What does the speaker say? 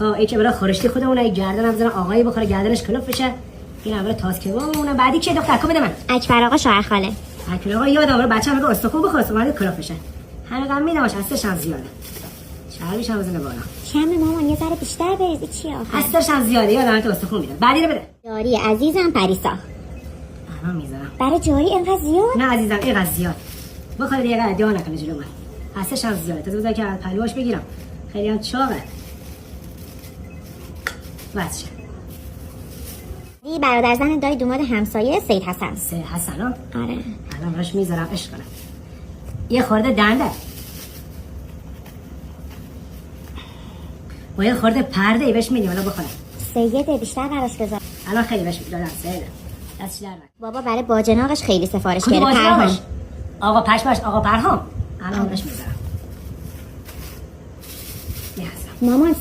ای که برای خورشتی خودمون ای گردنم بزنم آقایی بخوره گردنش کلوف بشه. این اول تاس کبابمون بعدی چه دختر کو بده من. اکبر آقا شوهر خاله. اکبر آقا یادم برای بچه‌م بگو استخون بخوره بعد کلوف بشه. همه میدمش هستش هم زیاده. چربیش هم بزنه بالا. کم مامان یه ذره بیشتر بریزی چی آخه؟ هستش هم زیاده یادم تو استخون میده. بعدی رو بده. جاری عزیزم پریسا. الان میذارم. برای جاری اینقدر زیاد؟ نه عزیزم اینقدر زیاد. بخواد دیگه ادعا نکنه جلو من. هستش هم زیاده. تازه بذار که پلوش بگیرم. خیلی هم چاقه. بس دی برادر زن دای دوماد همسایه سید حسن. سید حسن ها؟ آره. الان براش میذارم عشق کنم. یه خورده دنده. و یه خورده پرده ای بهش میدیم. حالا بخوره. سیده بیشتر براش بذار. الان خیلی بهش میدادم سیده. دستش در بابا برای باجناقش خیلی سفارش کرده. پرهام. آقا پشمش آقا پرهام. الان بهش میذارم. مامان